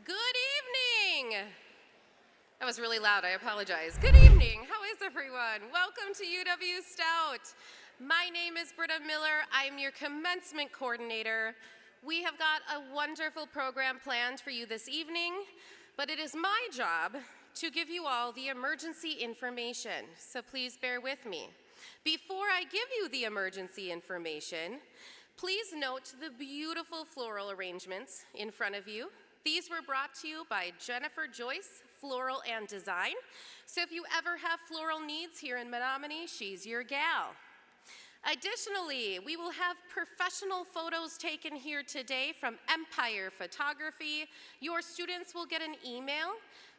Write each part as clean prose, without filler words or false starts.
Good evening. That was really loud, I apologize. Good evening, how is everyone? Welcome to UW-Stout. My name is Britta Miller, I'm your commencement coordinator. We have got a wonderful program planned for you this evening, but it is my job to give you all the emergency information, so please bear with me. Before I give you the emergency information, please note the beautiful floral arrangements in front of you. These were brought to you by Jennifer Joyce, Floral and Design. So if you ever have floral needs here in Menominee, she's your gal. Additionally, we will have professional photos taken here today from Empire Photography. Your students will get an email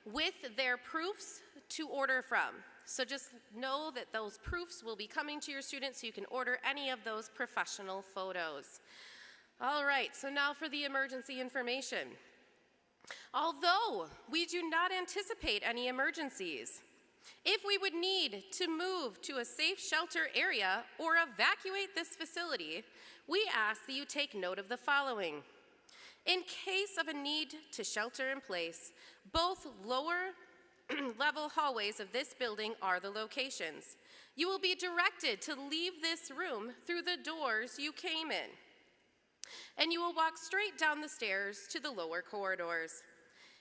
with their proofs to order from. So just know that those proofs will be coming to your students so you can order any of those professional photos. All right, so now for the emergency information. Although we do not anticipate any emergencies, if we would need to move to a safe shelter area or evacuate this facility, we ask that you take note of the following. In case of a need to shelter in place, both lower level hallways of this building are the locations. You will be directed to leave this room through the doors you came in, and you will walk straight down the stairs to the lower corridors.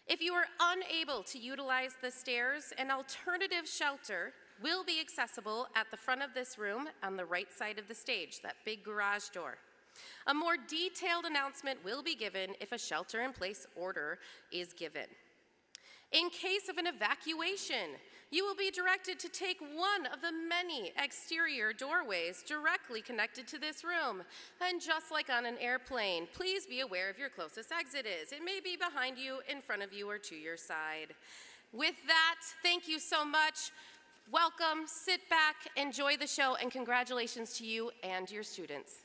If you are unable to utilize the stairs, an alternative shelter will be accessible at the front of this room on the right side of the stage, that big garage door. A more detailed announcement will be given if a shelter-in-place order is given. In case of an evacuation, you will be directed to take one of the many exterior doorways directly connected to this room. And just like on an airplane, please be aware of your closest exit is. It may be behind you, in front of you, or to your side. With that, thank you so much. Welcome, sit back, enjoy the show, and congratulations to you and your students.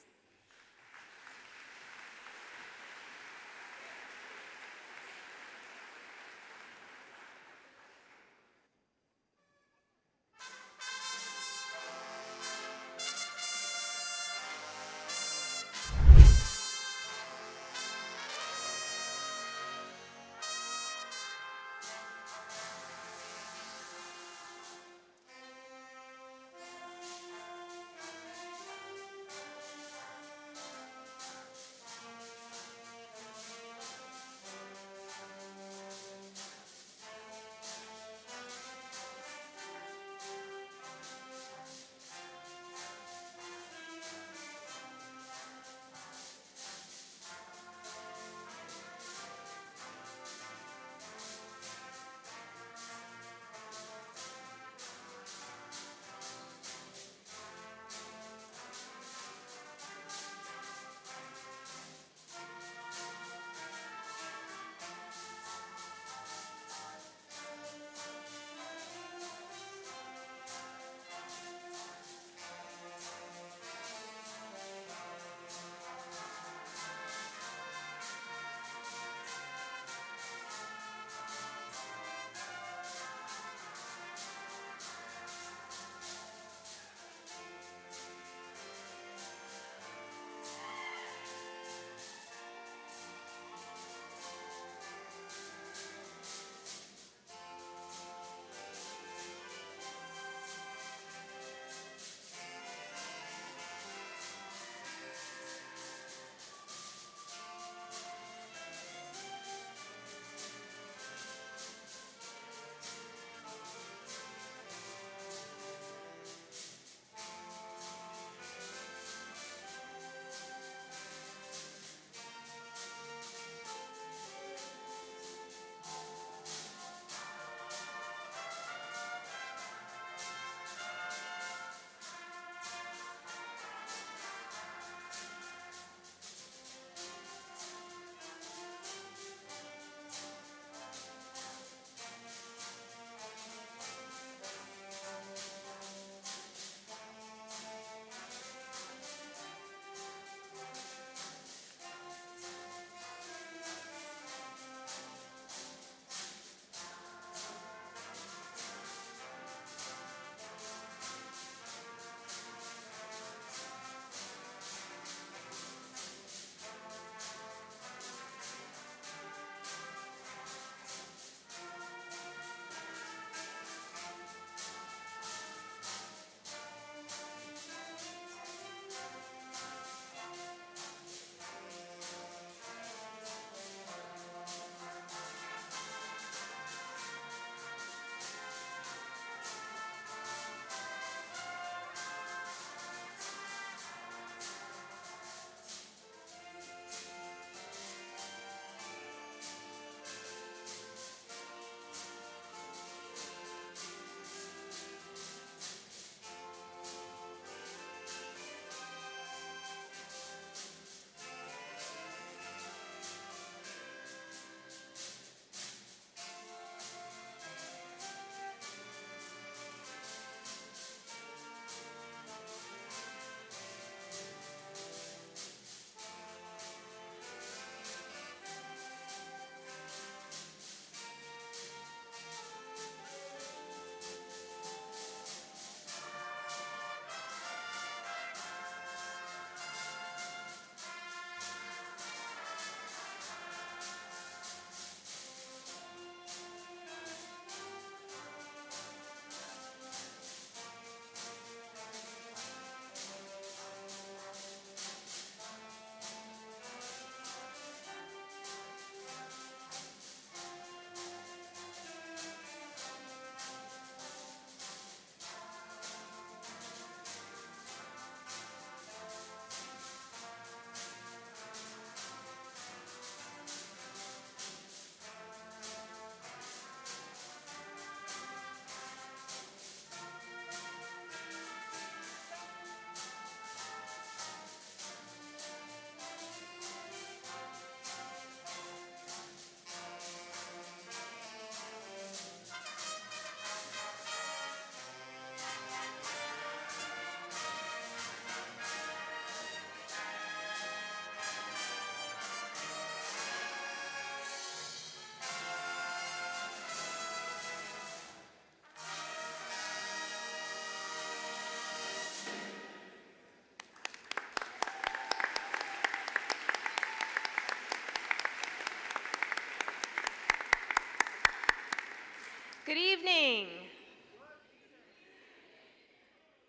Good evening.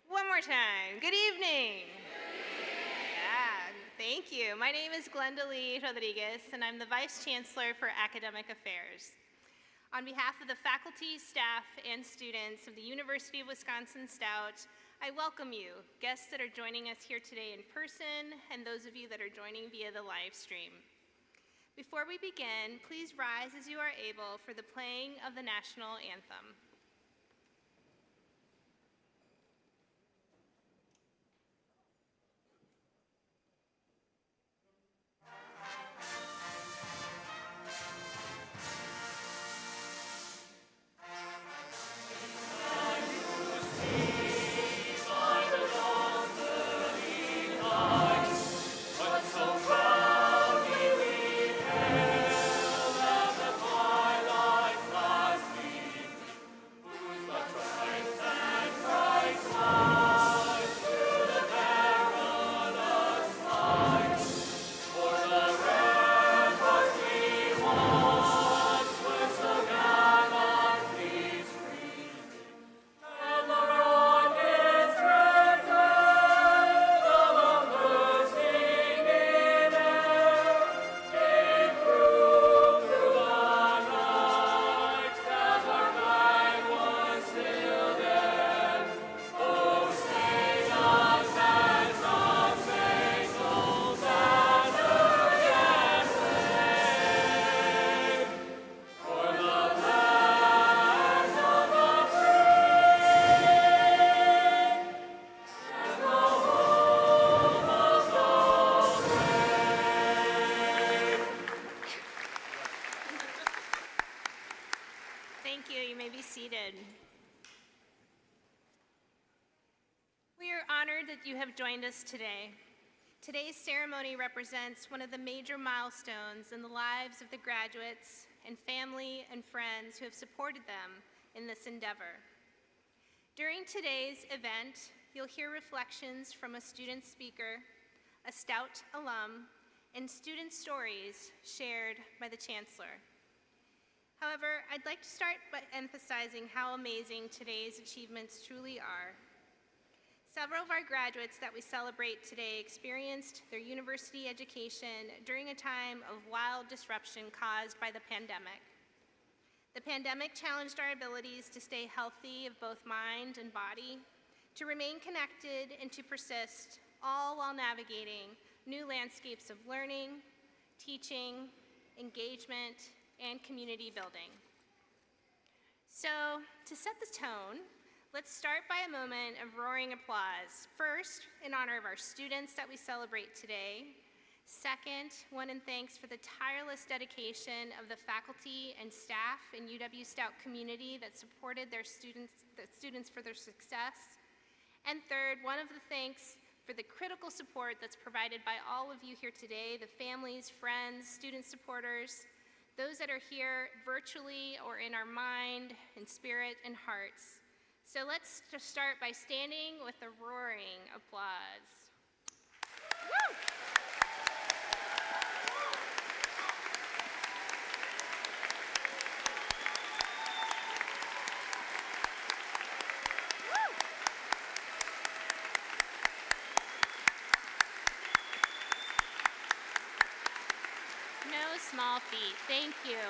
One more time. Good evening. Yeah, thank you. My name is Glenda Lee Rodriguez, and I'm the Vice Chancellor for Academic Affairs. On behalf of the faculty, staff, and students of the University of Wisconsin-Stout, I welcome you, guests that are joining us here today in person, and those of you that are joining via the live stream. Before we begin, please rise as you are able for the playing of the national anthem. Thank you. You may be seated. We are honored that you have joined us today. Today's ceremony represents one of the major milestones in the lives of the graduates and family and friends who have supported them in this endeavor. During today's event, you'll hear reflections from a student speaker, a Stout alum, and student stories shared by the Chancellor. However, I'd like to start by emphasizing how amazing today's achievements truly are. Several of our graduates that we celebrate today experienced their university education during a time of wild disruption caused by the pandemic. The pandemic challenged our abilities to stay healthy of both mind and body, to remain connected, and to persist, all while navigating new landscapes of learning, teaching, engagement, and community building. So, to set the tone, let's start by a moment of roaring applause. First, in honor of our students that we celebrate today. Second, one in thanks for the tireless dedication of the faculty and staff in UW-Stout community that supported the students for their success. And third, one of the thanks for the critical support that's provided by all of you here today, the families, friends, student supporters, those that are here virtually or in our mind and spirit and hearts. So let's just start by standing with a roaring applause. Woo! No small feat. Thank you.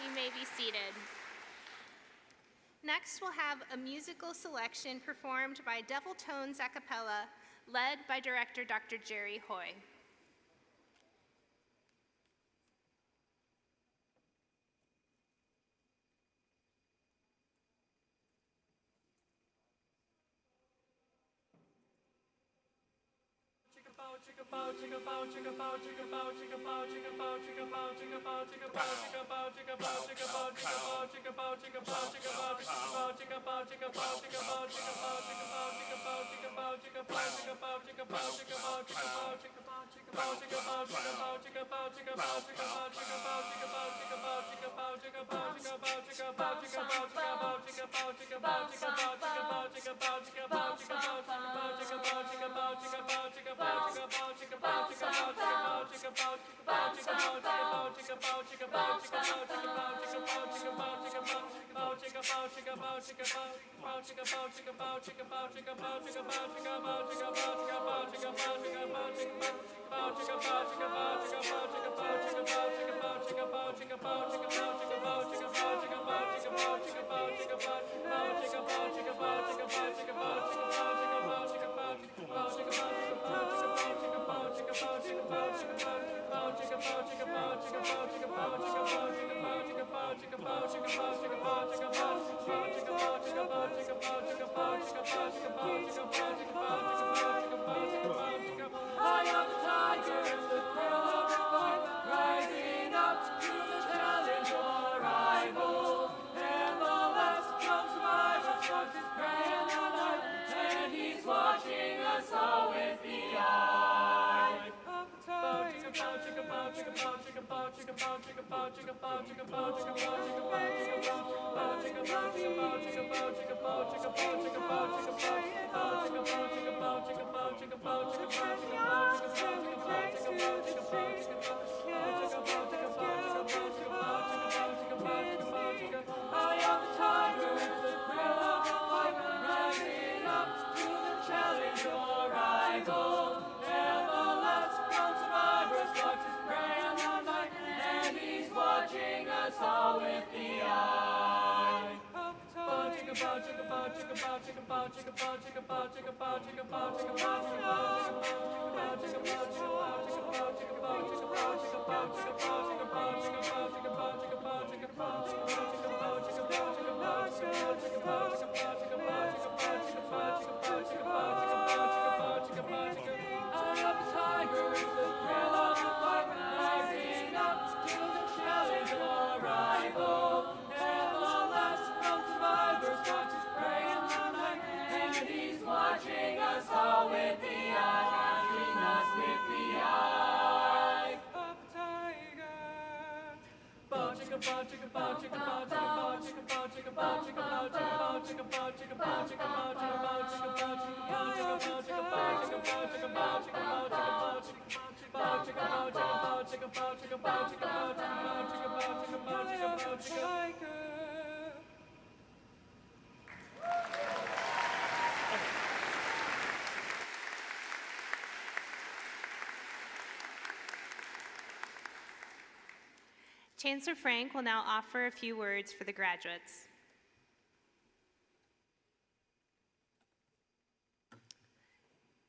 You may be seated. Next, we'll have a musical selection performed by Devil Tones a cappella, led by director Dr. Jerry Hoy. Chancellor Frank will now offer a few words for the graduates.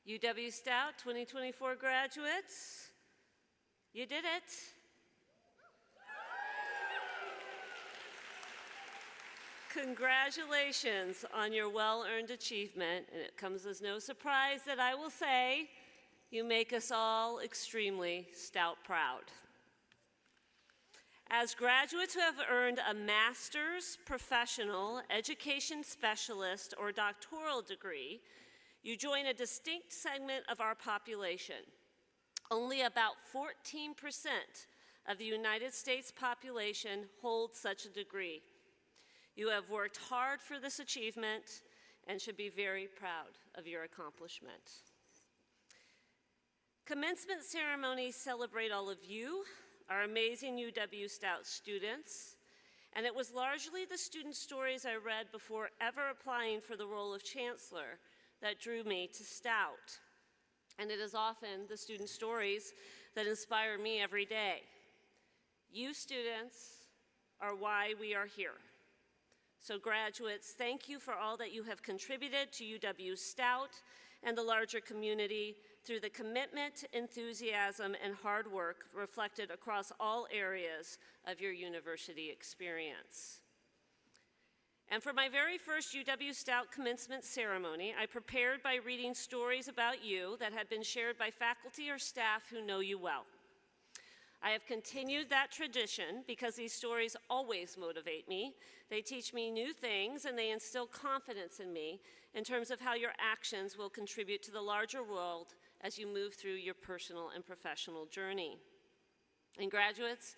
UW-Stout 2024 graduates, you did it. Congratulations on your well-earned achievement, and it comes as no surprise that I will say you make us all extremely Stout proud. As graduates who have earned a master's, professional, education specialist, or doctoral degree, you join a distinct segment of our population. Only about 14% of the United States population holds such a degree. You have worked hard for this achievement and should be very proud of your accomplishment. Commencement ceremonies celebrate all of you, our amazing UW-Stout students, and it was largely the student stories I read before ever applying for the role of chancellor that drew me to Stout. And it is often the student stories that inspire me every day. You students are why we are here. So graduates, thank you for all that you have contributed to UW-Stout and the larger community through the commitment, enthusiasm, and hard work reflected across all areas of your university experience. And for my very first UW-Stout commencement ceremony, I prepared by reading stories about you that had been shared by faculty or staff who know you well. I have continued that tradition because these stories always motivate me. They teach me new things and they instill confidence in me in terms of how your actions will contribute to the larger world as you move through your personal and professional journey. And graduates,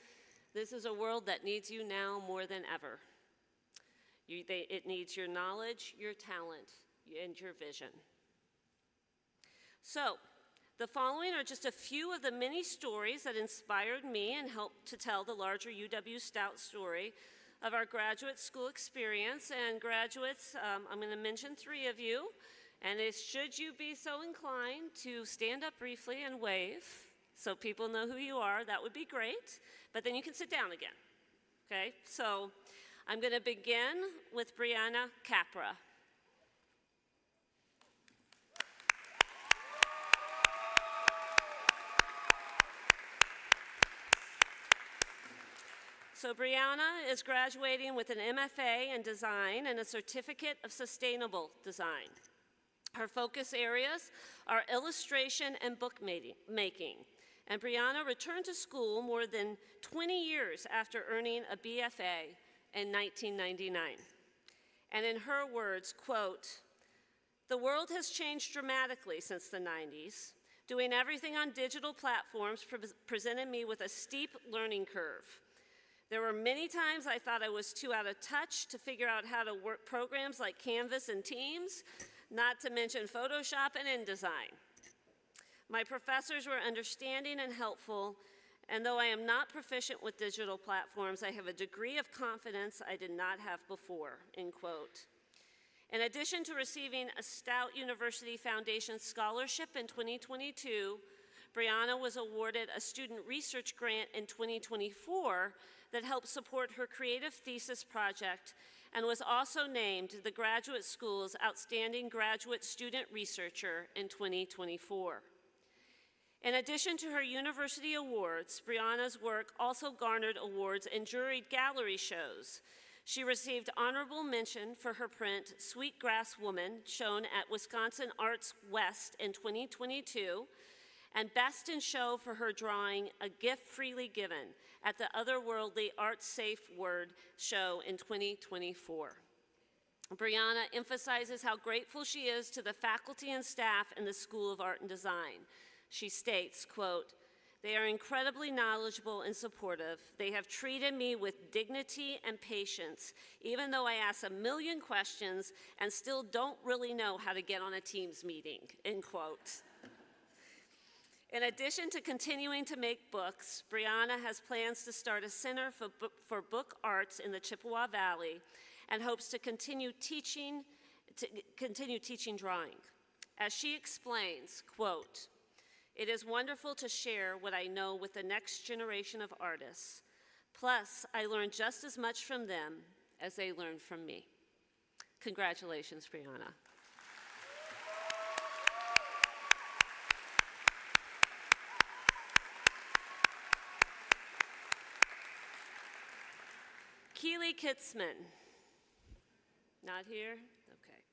this is a world that needs you now more than ever. It needs your knowledge, your talent, and your vision. So, the following are just a few of the many stories that inspired me and helped to tell the larger UW-Stout story of our graduate school experience. And graduates, I'm going to mention 3 of you, and should you be so inclined to stand up briefly and wave so people know who you are, that would be great, but then you can sit down again, okay? So I'm going to begin with Brianna Capra. So Brianna is graduating with an MFA in design and a certificate of sustainable design. Her focus areas are illustration and bookmaking. And Brianna returned to school more than 20 years after earning a BFA in 1999. And in her words, quote, "The world has changed dramatically since the 90s. Doing everything on digital platforms presented me with a steep learning curve. There were many times I thought I was too out of touch to figure out how to work programs like Canvas and Teams, not to mention Photoshop and InDesign. My professors were understanding and helpful, and though I am not proficient with digital platforms, I have a degree of confidence I did not have before," end quote. In addition to receiving a Stout University Foundation scholarship in 2022, Brianna was awarded a student research grant in 2024 that helped support her creative thesis project and was also named the Graduate School's Outstanding Graduate Student Researcher in 2024. In addition to her university awards, Brianna's work also garnered awards in juried gallery shows. She received honorable mention for her print, Sweetgrass Woman, shown at Wisconsin Arts West in 2022, and Best in Show for her drawing, A Gift Freely Given, at the Otherworldly Art Safe Word show in 2024. Brianna emphasizes how grateful she is to the faculty and staff in the School of Art and Design. She states, quote, "They are incredibly knowledgeable and supportive. They have treated me with dignity and patience, even though I ask a million questions and still don't really know how to get on a Teams meeting," end quote. In addition to continuing to make books, Brianna has plans to start a center for book arts in the Chippewa Valley and hopes to continue teaching drawing. As she explains, quote, "It is wonderful to share what I know with the next generation of artists. Plus, I learn just as much from them as they learn from me." Congratulations, Brianna. Keely Kitzman. Not here? Okay.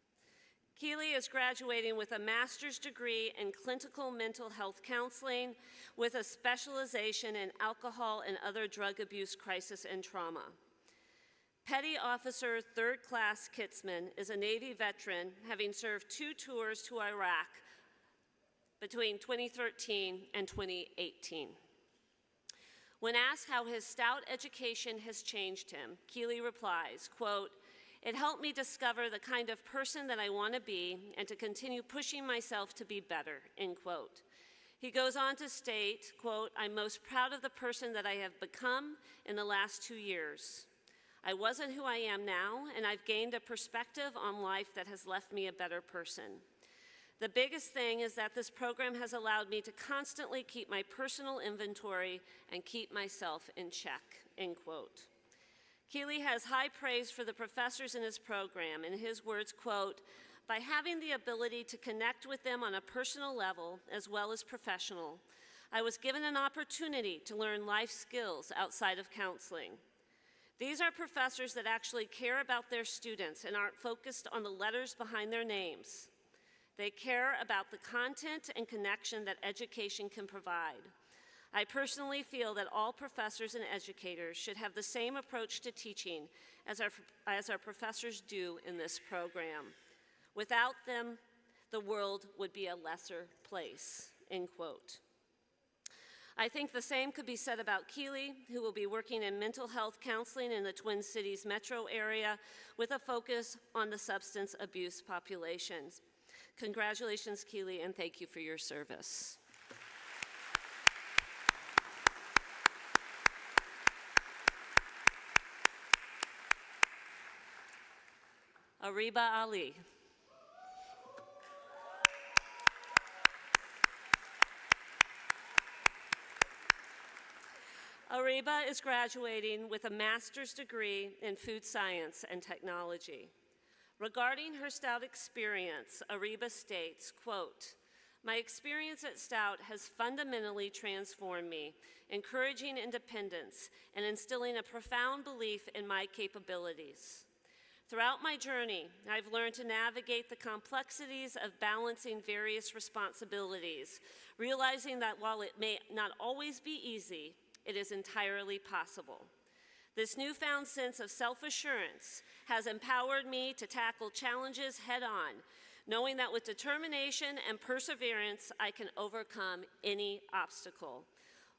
Keely is graduating with a master's degree in clinical mental health counseling with a specialization in alcohol and other drug abuse crisis and trauma. Petty Officer 3rd Class Kitzman is a Navy veteran, having served 2 tours to Iraq between 2013 and 2018. When asked how his Stout education has changed him, Keely replies, quote, "It helped me discover the kind of person that I want to be and to continue pushing myself to be better," end quote. He goes on to state, quote, "I'm most proud of the person that I have become in the last 2 years. I wasn't who I am now, and I've gained a perspective on life that has left me a better person. The biggest thing is that this program has allowed me to constantly keep my personal inventory and keep myself in check," end quote. Keely has high praise for the professors in his program. In his words, quote, "By having the ability to connect with them on a personal level as well as professional, I was given an opportunity to learn life skills outside of counseling. These are professors that actually care about their students and aren't focused on the letters behind their names. They care about the content and connection that education can provide. I personally feel that all professors and educators should have the same approach to teaching as our professors do in this program. Without them, the world would be a lesser place," end quote. I think the same could be said about Keeley, who will be working in mental health counseling in the Twin Cities metro area with a focus on the substance abuse populations. Congratulations, Keeley, and thank you for your service. Ariba Ali. Ariba is graduating with a master's degree in food science and technology. Regarding her Stout experience, Ariba states, quote, "My experience at Stout has fundamentally transformed me, encouraging independence and instilling a profound belief in my capabilities. Throughout my journey, I've learned to navigate the complexities of balancing various responsibilities, realizing that while it may not always be easy, it is entirely possible. This newfound sense of self-assurance has empowered me to tackle challenges head-on, knowing that with determination and perseverance, I can overcome any obstacle.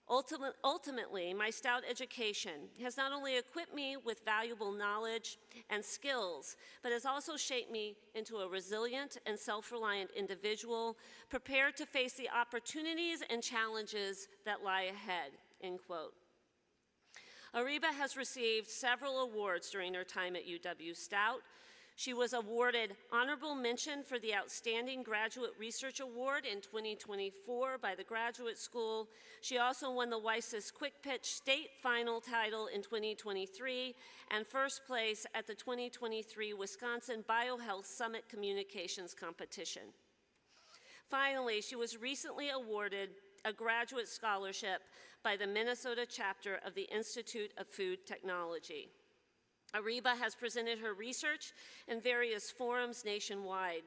Ultimately, my Stout education has not only equipped me with valuable knowledge and skills, but has also shaped me into a resilient and self-reliant individual, prepared to face the opportunities and challenges that lie ahead," end quote. Ariba has received several awards during her time at UW-Stout. She was awarded honorable mention for the Outstanding Graduate Research Award in 2024 by the Graduate School. She also won the WISIS Quick Pitch State Final title in 2023 and first place at the 2023 Wisconsin BioHealth Summit Communications Competition. Finally, she was recently awarded a graduate scholarship by the Minnesota chapter of the Institute of Food Technology. Ariba has presented her research in various forums nationwide.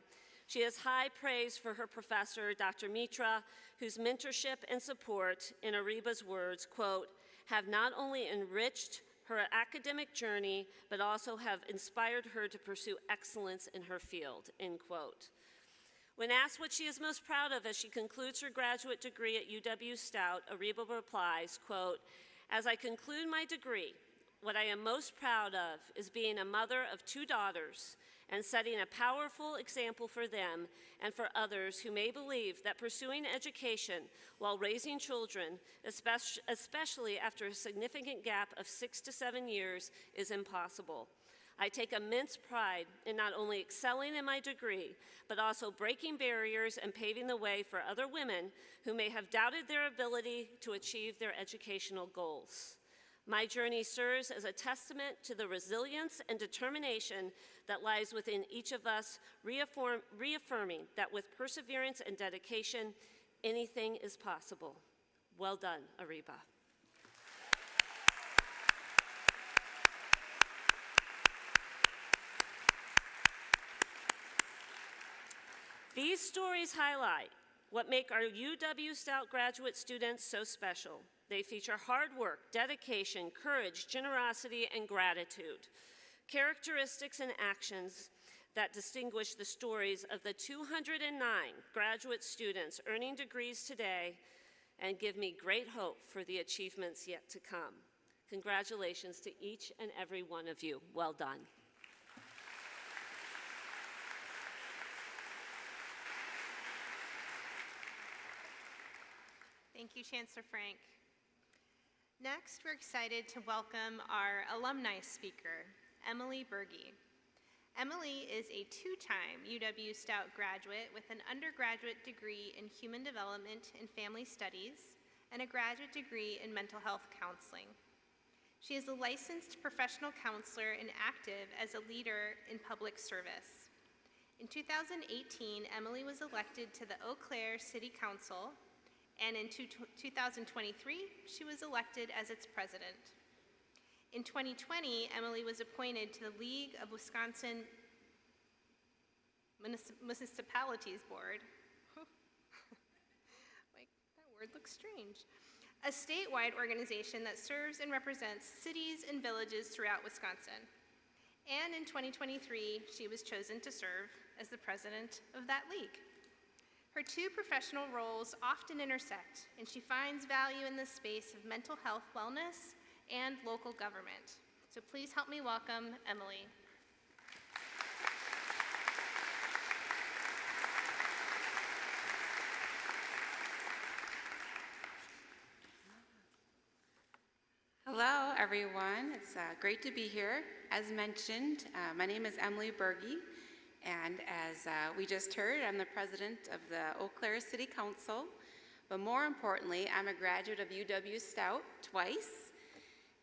She has high praise for her professor, Dr. Mitra, whose mentorship and support, in Ariba's words, quote, "have not only enriched her academic journey, but also have inspired her to pursue excellence in her field," end quote. When asked what she is most proud of as she concludes her graduate degree at UW-Stout, Ariba replies, quote, "As I conclude my degree, what I am most proud of is being a mother of 2 daughters and setting a powerful example for them and for others who may believe that pursuing education while raising children, especially after a significant gap of 6 to 7 years, is impossible. I take immense pride in not only excelling in my degree, but also breaking barriers and paving the way for other women who may have doubted their ability to achieve their educational goals. My journey serves as a testament to the resilience and determination that lies within each of us, reaffirming that with perseverance and dedication, anything is possible." Well done, Ariba. These stories highlight what make our UW-Stout graduate students so special. They feature hard work, dedication, courage, generosity, and gratitude, characteristics and actions that distinguish the stories of the 209 graduate students earning degrees today and give me great hope for the achievements yet to come. Congratulations to each and every one of you. Well done. Thank you, Chancellor Frank. Next, we're excited to welcome our alumni speaker, Emily Berge. Emily is a 2-time UW-Stout graduate with an undergraduate degree in Human Development and Family Studies and a graduate degree in Mental Health Counseling. She is a licensed professional counselor and active as a leader in public service. In 2018, Emily was elected to the Eau Claire City Council, and in 2023, she was elected as its president. In 2020, Emily was appointed to the League of Wisconsin Municipalities Board. Like, that word looks strange. A statewide organization that serves and represents cities and villages throughout Wisconsin. And in 2023, she was chosen to serve as the president of that league. Her two professional roles often intersect, and she finds value in the space of mental health wellness and local government. So please help me welcome Emily. Hello, everyone. It's great to be here. As mentioned, my name is Emily Berge, and as we just heard, I'm the president of the Eau Claire City Council. But more importantly, I'm a graduate of UW-Stout twice.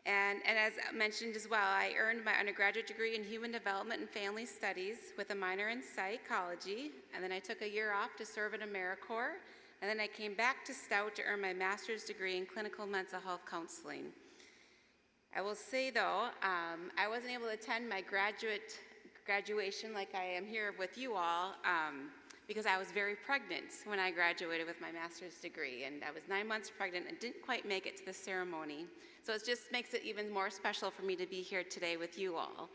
And as mentioned as well, I earned my undergraduate degree in Human Development and Family Studies with a minor in psychology. And then I took a year off to serve in AmeriCorps. And then I came back to Stout to earn my master's degree in clinical mental health counseling. I will say though, I wasn't able to attend my graduation like I am here with you all because I was very pregnant when I graduated with my master's degree, and I was 9 months pregnant and didn't quite make it to the ceremony. So it just makes it even more special for me to be here today with you all.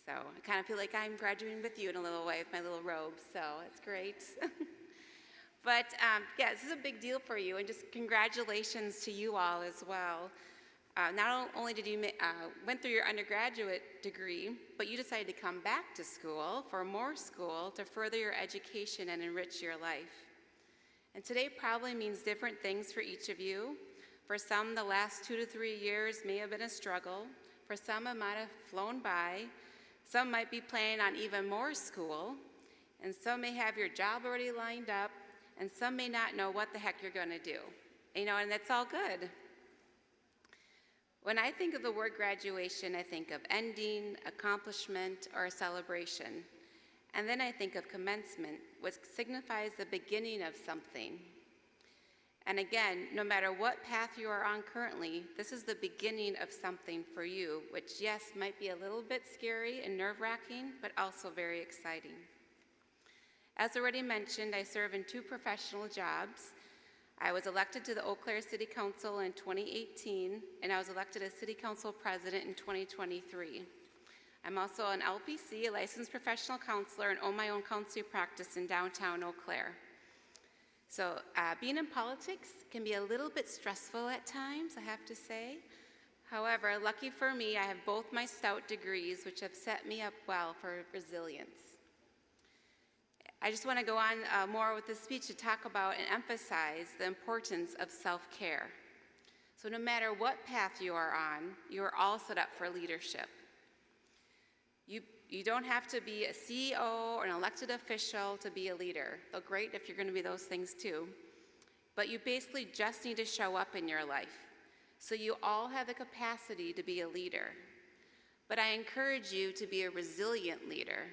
So I kind of feel like I'm graduating with you in a little way with my little robe, so it's great. But yeah, this is a big deal for you, and just congratulations to you all as well. Not only did you went through your undergraduate degree, but you decided to come back to school for more school to further your education and enrich your life. And today probably means different things for each of you. For some, the last 2 to 3 years may have been a struggle. For some, it might have flown by. Some might be planning on even more school. And some may have your job already lined up. And some may not know what the heck you're going to do. And that's all good. When I think of the word graduation, I think of ending, accomplishment, or a celebration. And then I think of commencement, which signifies the beginning of something. And again, no matter what path you are on currently, this is the beginning of something for you, which, yes, might be a little bit scary and nerve-wracking, but also very exciting. As already mentioned, I serve in 2 professional jobs. I was elected to the Eau Claire City Council in 2018, and I was elected as City Council President in 2023. I'm also an LPC, a licensed professional counselor, and own my own counseling practice in downtown Eau Claire. So being in politics can be a little bit stressful at times, I have to say. However, lucky for me, I have both my Stout degrees, which have set me up well for resilience. I just want to go on more with this speech to talk about and emphasize the importance of self-care. So no matter what path you are on, you are all set up for leadership. You don't have to be a CEO or an elected official to be a leader, though great if you're going to be those things too. But you basically just need to show up in your life. So you all have the capacity to be a leader. But I encourage you to be a resilient leader.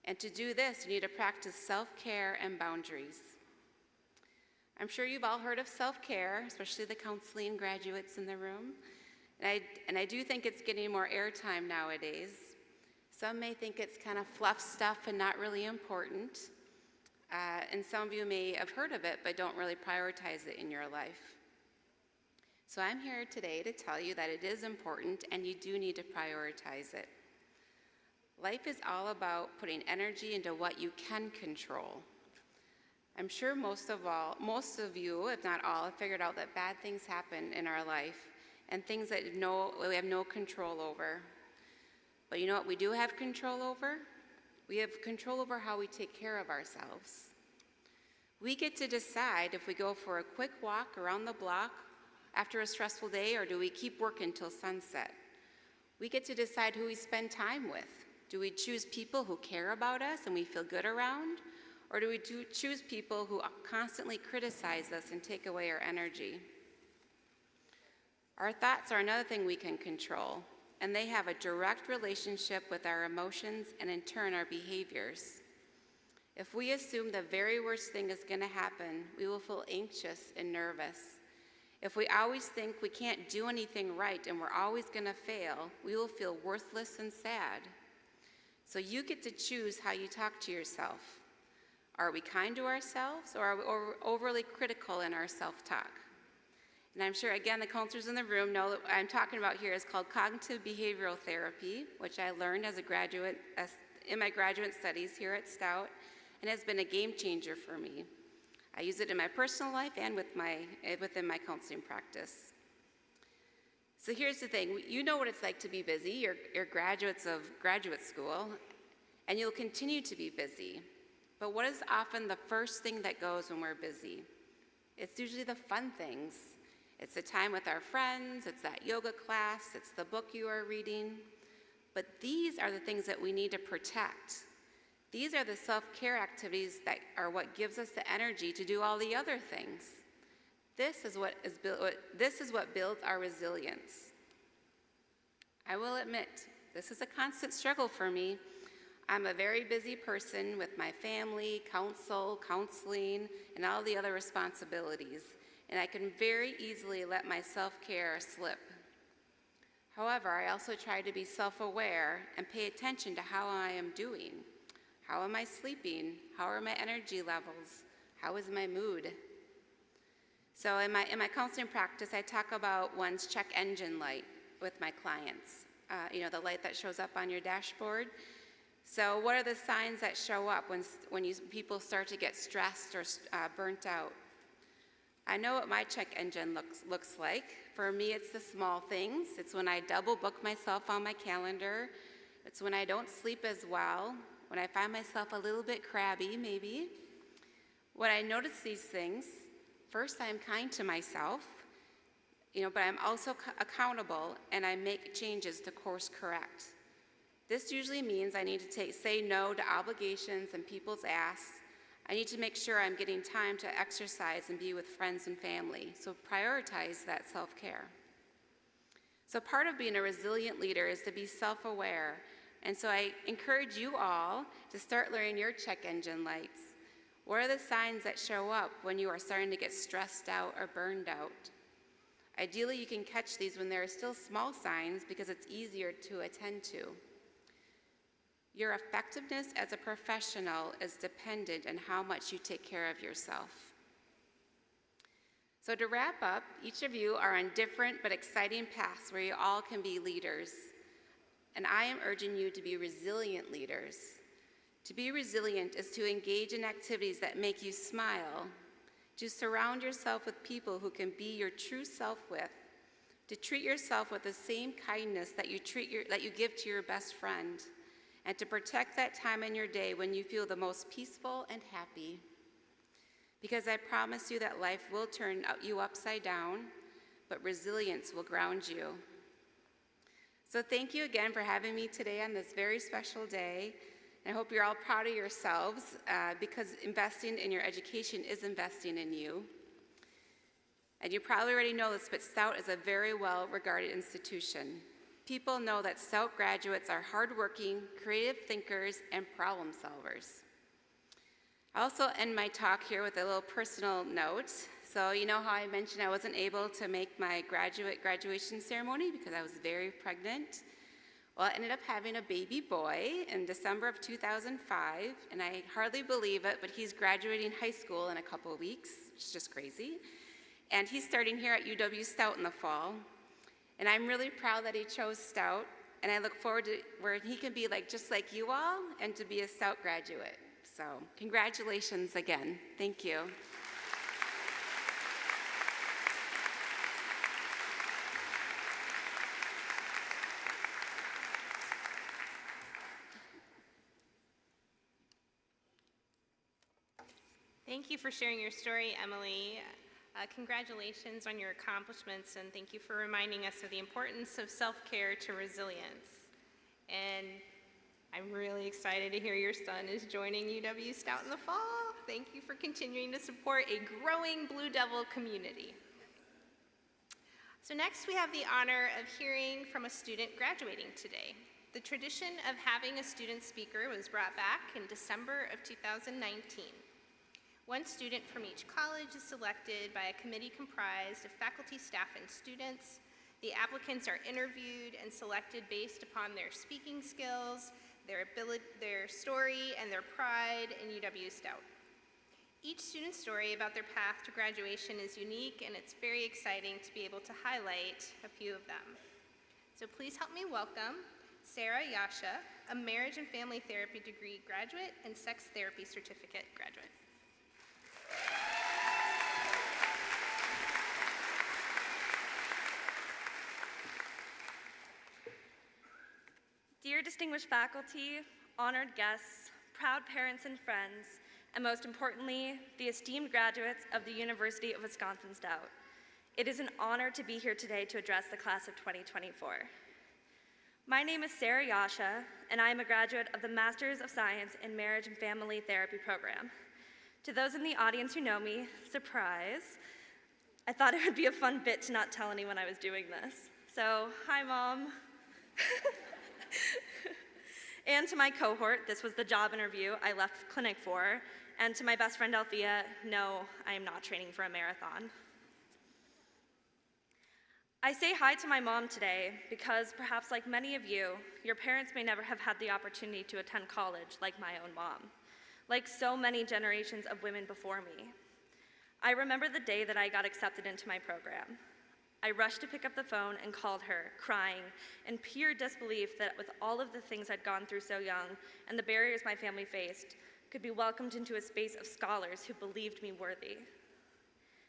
And to do this, you need to practice self-care and boundaries. I'm sure you've all heard of self-care, especially the counseling graduates in the room. And I do think it's getting more airtime nowadays. Some may think it's kind of fluff stuff and not really important. And some of you may have heard of it, but don't really prioritize it in your life. So I'm here today to tell you that it is important and you do need to prioritize it. Life is all about putting energy into what you can control. I'm sure most of you, if not all, have figured out that bad things happen in our life and things that we have no control over. But you know what we do have control over? We have control over how we take care of ourselves. We get to decide if we go for a quick walk around the block after a stressful day, or do we keep working till sunset? We get to decide who we spend time with. Do we choose people who care about us and we feel good around? Or do we choose people who constantly criticize us and take away our energy? Our thoughts are another thing we can control, and they have a direct relationship with our emotions and in turn our behaviors. If we assume the very worst thing is going to happen, we will feel anxious and nervous. If we always think we can't do anything right and we're always going to fail, we will feel worthless and sad. So you get to choose how you talk to yourself. Are we kind to ourselves, or are we overly critical in our self-talk? And I'm sure, again, the counselors in the room know that what I'm talking about here is called cognitive behavioral therapy, which I learned as a graduate in my graduate studies here at Stout. and has been a game changer for me. I use it in my personal life and within my counseling practice. So here's the thing, you know what it's like to be busy. You're graduates of graduate school, and you'll continue to be busy. But what is often the first thing that goes when we're busy? It's usually the fun things. It's the time with our friends, it's that yoga class, it's the book you are reading. But these are the things that we need to protect. These are the self-care activities that are what gives us the energy to do all the other things. This is what builds our resilience. I will admit, this is a constant struggle for me. I'm a very busy person with my family, counseling, and all the other responsibilities, and I can very easily let my self-care slip. However, I also try to be self-aware and pay attention to how I am doing. How am I sleeping? How are my energy levels? How is my mood? So in my counseling practice, I talk about one's check engine light with my clients. The light that shows up on your dashboard. So what are the signs that show up when people start to get stressed or burnt out? I know what my check engine looks like. For me, it's the small things. It's when I double book myself on my calendar. It's when I don't sleep as well, when I find myself a little bit crabby, maybe. When I notice these things, first I'm kind to myself, but I'm also accountable, and I make changes to course correct. This usually means I need to say no to obligations and people's asks. I need to make sure I'm getting time to exercise and be with friends and family, so prioritize that self-care. So part of being a resilient leader is to be self-aware, and so I encourage you all to start learning your check engine lights. What are the signs that show up when you are starting to get stressed out or burned out? Ideally, you can catch these when there are still small signs because it's easier to attend to. Your effectiveness as a professional is dependent on how much you take care of yourself. So to wrap up, each of you are on different but exciting paths where you all can be leaders. And I am urging you to be resilient leaders. To be resilient is to engage in activities that make you smile, to surround yourself with people who can be your true self with, to treat yourself with the same kindness that you give to your best friend, and to protect that time in your day when you feel the most peaceful and happy. Because I promise you that life will turn you upside down, but resilience will ground you. So thank you again for having me today on this very special day. I hope you're all proud of yourselves because investing in your education is investing in you. And you probably already know this, but Stout is a very well-regarded institution. People know that Stout graduates are hardworking, creative thinkers, and problem solvers. I'll also end my talk here with a little personal note. So you know how I mentioned I wasn't able to make my graduation ceremony because I was very pregnant? Well, I ended up having a baby boy in December of 2005, and I hardly believe it, but he's graduating high school in a couple of weeks. It's just crazy. And he's starting here at UW-Stout in the fall. And I'm really proud that he chose Stout, and I look forward to where he can be just like you all and to be a Stout graduate. So congratulations again. Thank you. Thank you for sharing your story, Emily. Congratulations on your accomplishments, and thank you for reminding us of the importance of self-care to resilience. And I'm really excited to hear your son is joining UW-Stout in the fall. Thank you for continuing to support a growing Blue Devil community. So next we have the honor of hearing from a student graduating today. The tradition of having a student speaker was brought back in December of 2019. One student from each college is selected by a committee comprised of faculty, staff, and students. The applicants are interviewed and selected based upon their speaking skills, their story, and their pride in UW-Stout. Each student's story about their path to graduation is unique, and it's very exciting to be able to highlight a few of them. So please help me welcome Sarah Yasha, a marriage and family therapy degree graduate and sex therapy certificate graduate. Dear distinguished faculty, honored guests, proud parents and friends, and most importantly, the esteemed graduates of the University of Wisconsin-Stout. It is an honor to be here today to address the class of 2024. My name is Sarah Yasha, and I am a graduate of the Master's of Science in Marriage and Family Therapy program. To those in the audience who know me, surprise, I thought it would be a fun bit to not tell anyone I was doing this. So, hi Mom. And to my cohort, this was the job interview I left clinic for. And to my best friend Althea, no, I am not training for a marathon. I say hi to my mom today because perhaps like many of you, your parents may never have had the opportunity to attend college like my own mom, like so many generations of women before me. I remember the day that I got accepted into my program. I rushed to pick up the phone and called her, crying, in pure disbelief that with all of the things I'd gone through so young and the barriers my family faced, could be welcomed into a space of scholars who believed me worthy.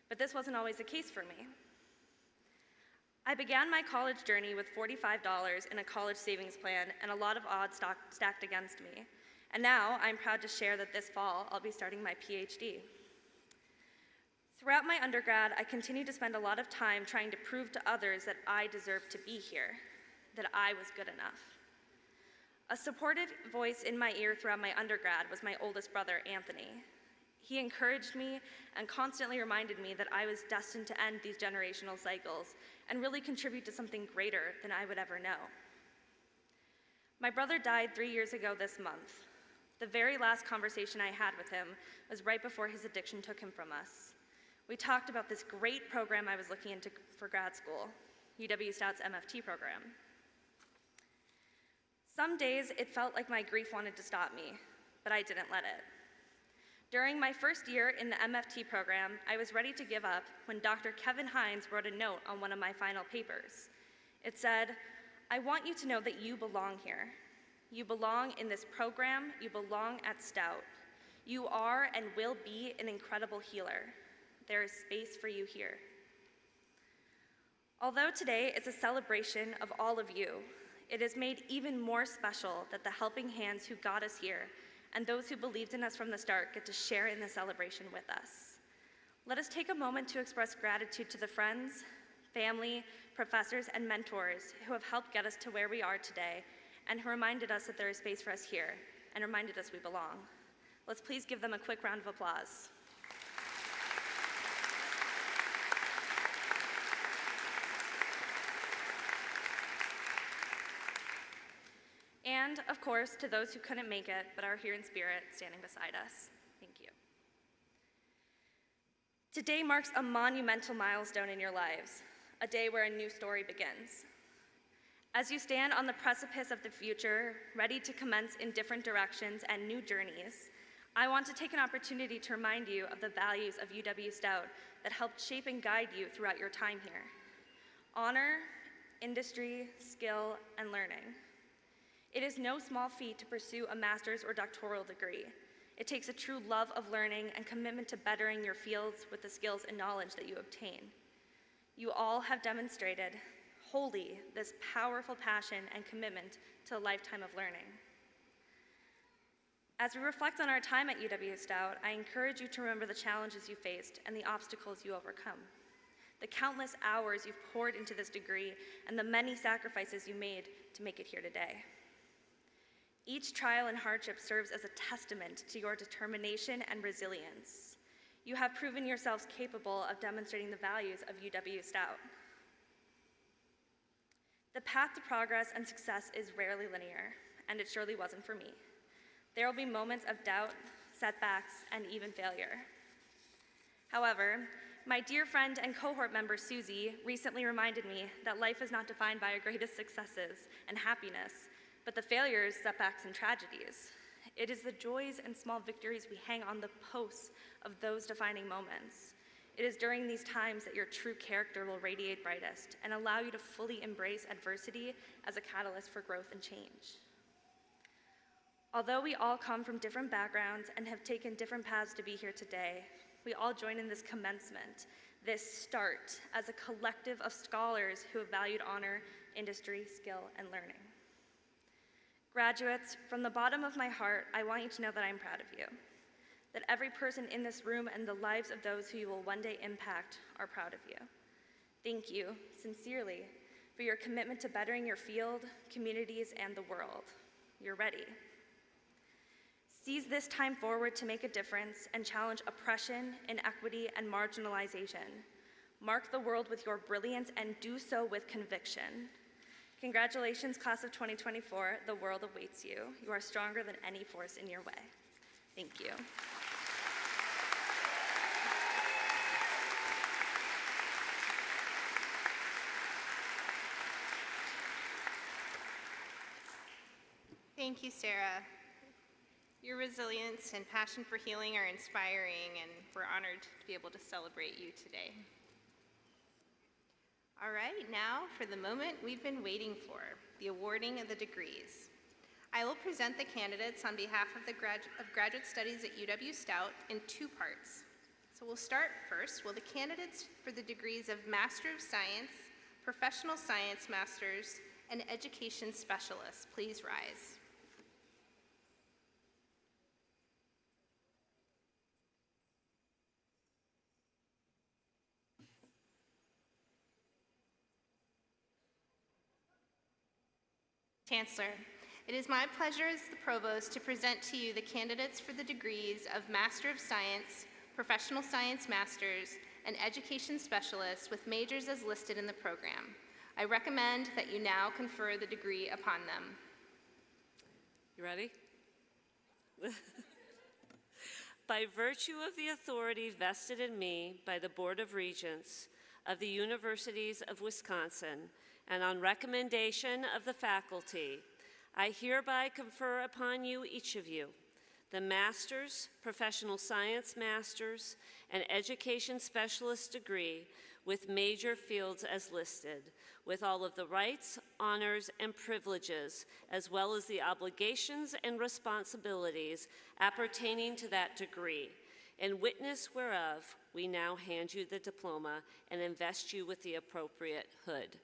But this wasn't always the case for me. I began my college journey with $45 in a college savings plan and a lot of odds stacked against me. And now I'm proud to share that this fall I'll be starting my PhD. Throughout my undergrad, I continued to spend a lot of time trying to prove to others that I deserved to be here, that I was good enough. A supportive voice in my ear throughout my undergrad was my oldest brother, Anthony. He encouraged me and constantly reminded me that I was destined to end these generational cycles and really contribute to something greater than I would ever know. My brother died 3 years ago this month. The very last conversation I had with him was right before his addiction took him from us. We talked about this great program I was looking into for grad school, UW-Stout's MFT program. Some days it felt like my grief wanted to stop me, but I didn't let it. During my first year in the MFT program, I was ready to give up when Dr. Kevin Hines wrote a note on one of my final papers. It said, "I want you to know that you belong here. You belong in this program, you belong at Stout. You are and will be an incredible healer. There is space for you here." Although today is a celebration of all of you, it is made even more special that the helping hands who got us here and those who believed in us from the start get to share in the celebration with us. Let us take a moment to express gratitude to the friends, family, professors, and mentors who have helped get us to where we are today and who reminded us that there is space for us here and reminded us we belong. Let's please give them a quick round of applause. And, of course, to those who couldn't make it but are here in spirit, standing beside us, thank you. Today marks a monumental milestone in your lives, a day where a new story begins. As you stand on the precipice of the future, ready to commence in different directions and new journeys, I want to take an opportunity to remind you of the values of UW-Stout that helped shape and guide you throughout your time here. Honor, industry, skill, and learning. It is no small feat to pursue a master's or doctoral degree. It takes a true love of learning and commitment to bettering your fields with the skills and knowledge that you obtain. You all have demonstrated wholly this powerful passion and commitment to a lifetime of learning. As we reflect on our time at UW-Stout, I encourage you to remember the challenges you faced and the obstacles you overcome, the countless hours you've poured into this degree, and the many sacrifices you made to make it here today. Each trial and hardship serves as a testament to your determination and resilience. You have proven yourselves capable of demonstrating the values of UW-Stout. The path to progress and success is rarely linear, and it surely wasn't for me. There will be moments of doubt, setbacks, and even failure. However, my dear friend and cohort member Susie recently reminded me that life is not defined by our greatest successes and happiness, but the failures, setbacks, and tragedies. It is the joys and small victories we hang on the posts of those defining moments. It is during these times that your true character will radiate brightest and allow you to fully embrace adversity as a catalyst for growth and change. Although we all come from different backgrounds and have taken different paths to be here today, we all join in this commencement, this start, as a collective of scholars who have valued honor, industry, skill, and learning. Graduates, from the bottom of my heart, I want you to know that I'm proud of you, that every person in this room and the lives of those who you will one day impact are proud of you. Thank you, sincerely, for your commitment to bettering your field, communities, and the world. You're ready. Seize this time forward to make a difference and challenge oppression, inequity, and marginalization. Mark the world with your brilliance and do so with conviction. Congratulations, class of 2024. The world awaits you. You are stronger than any force in your way. Thank you. Thank you, Sarah. Your resilience and passion for healing are inspiring, and we're honored to be able to celebrate you today. All right, now for the moment we've been waiting for, the awarding of the degrees. I will present the candidates on behalf of the Graduate Studies at UW-Stout in two parts. So we'll start first. Will the candidates for the degrees of Master of Science, Professional Science Masters, and Education Specialists please rise? Chancellor, it is my pleasure as the Provost to present to you the candidates for the degrees of Master of Science, Professional Science Masters, and Education Specialists with majors as listed in the program. I recommend that you now confer the degree upon them. You ready? By virtue of the authority vested in me by the Board of Regents of the Universities of Wisconsin, and on recommendation of the faculty, I hereby confer upon you, each of you, the Master's, Professional Science Master's, and Education Specialist degree with major fields as listed, with all of the rights, honors, and privileges, as well as the obligations and responsibilities appertaining to that degree. In witness whereof, we now hand you the diploma and invest you with the appropriate hood.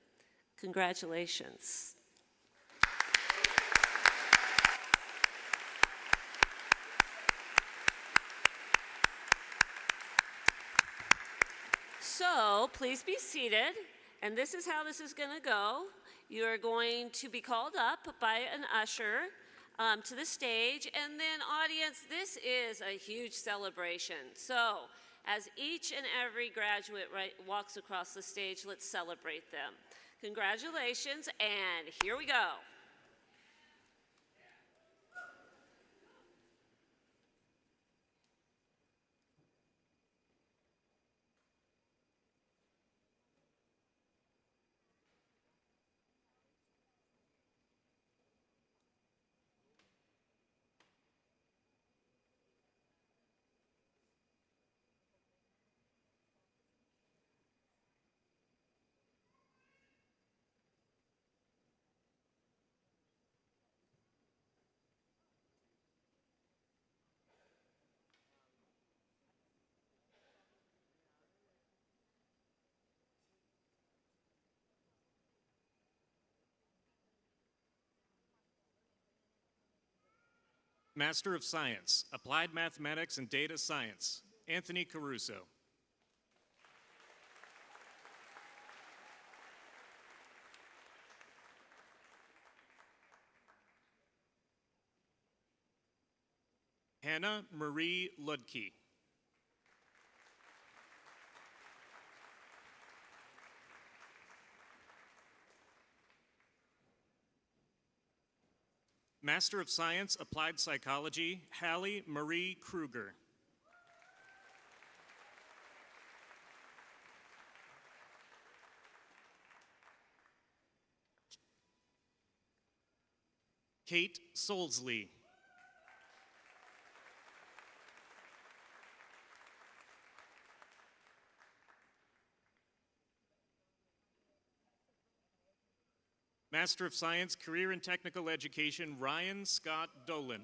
Congratulations. So please be seated, and this is how this is going to go. You are going to be called up by an usher to the stage, and then audience, this is a huge celebration. So as each and every graduate walks across the stage, let's celebrate them. Congratulations, and here we go. Master of Science, Applied Mathematics and Data Science, Anthony Caruso. Hannah Marie Ludke. Master of Science, Applied Psychology, Hallie Marie Kruger. Kate Solsley. Master of Science, Career and Technical Education, Ryan Scott Dolan.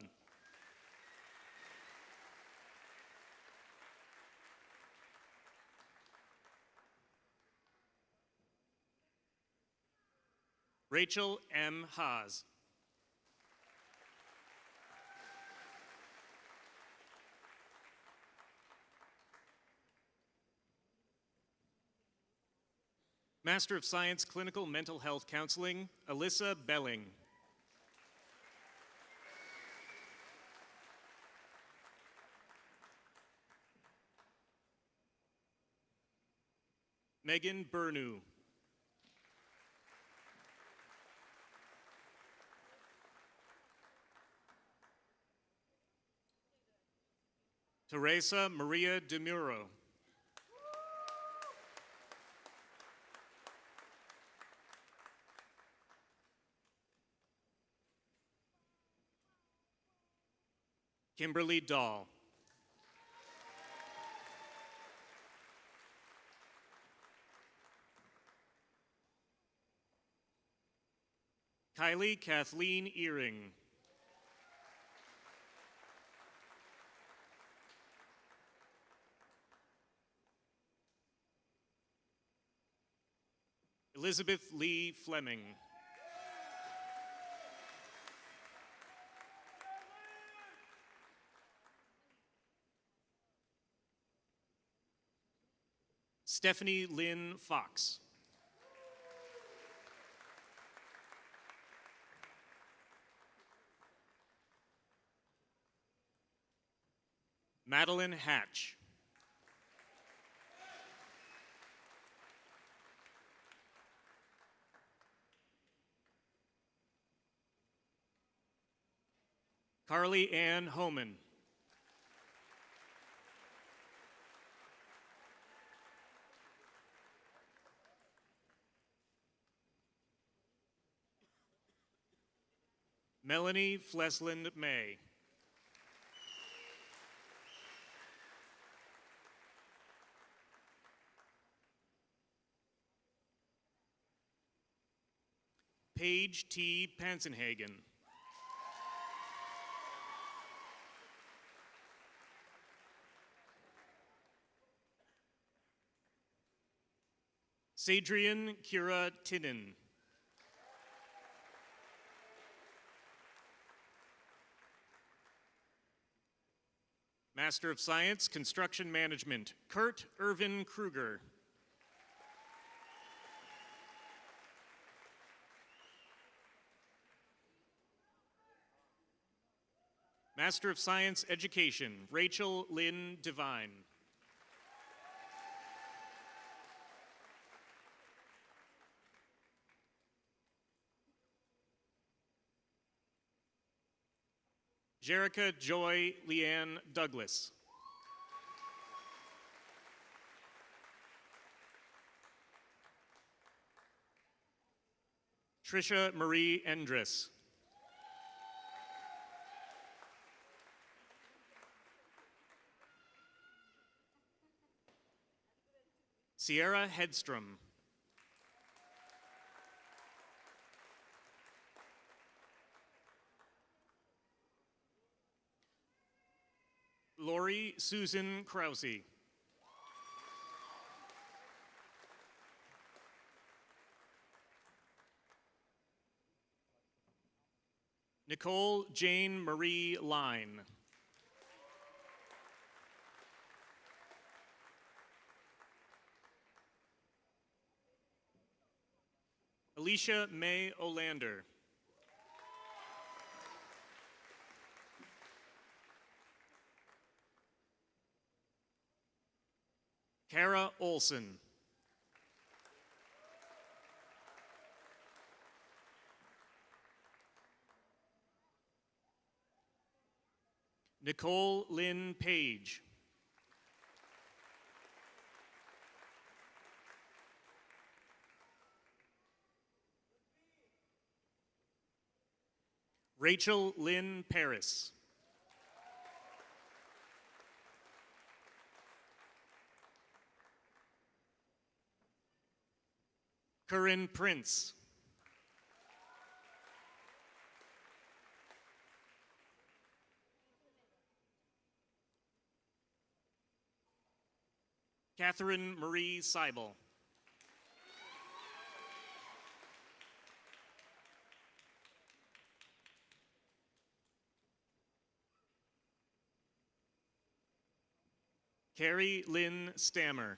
Rachel M. Haas. Master of Science, Clinical Mental Health Counseling, Alyssa Belling. Megan Bernu. Teresa Maria DeMuro. Kimberly Dahl. Kylie Kathleen Earing. Elizabeth Lee Fleming. Stephanie Lynn Fox. Madeline Hatch. Carly Ann Homan. Melanie Flesland May. Paige T. Pansenhagen. Sadrian Kira Tinnen. Master of Science, Construction Management, Kurt Irvin Kruger. Master of Science, Education, Rachel Lynn Devine. Jerica Joy Leanne Douglas. Trisha Marie Endress. Sierra Hedstrom. Lori Susan Krause. Nicole Jane Marie Line. Alicia May Olander. Kara Olson. Nicole Lynn Page. Rachel Lynn Paris. Corinne Prince. Catherine Marie Seibel. Carrie Lynn Stammer.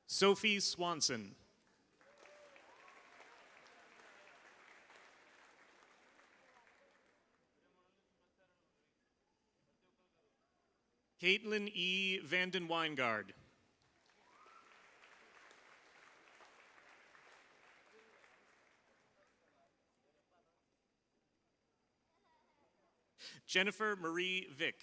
Sophie Swanson. Caitlin E. Vanden Weingard. Jennifer Marie Vick.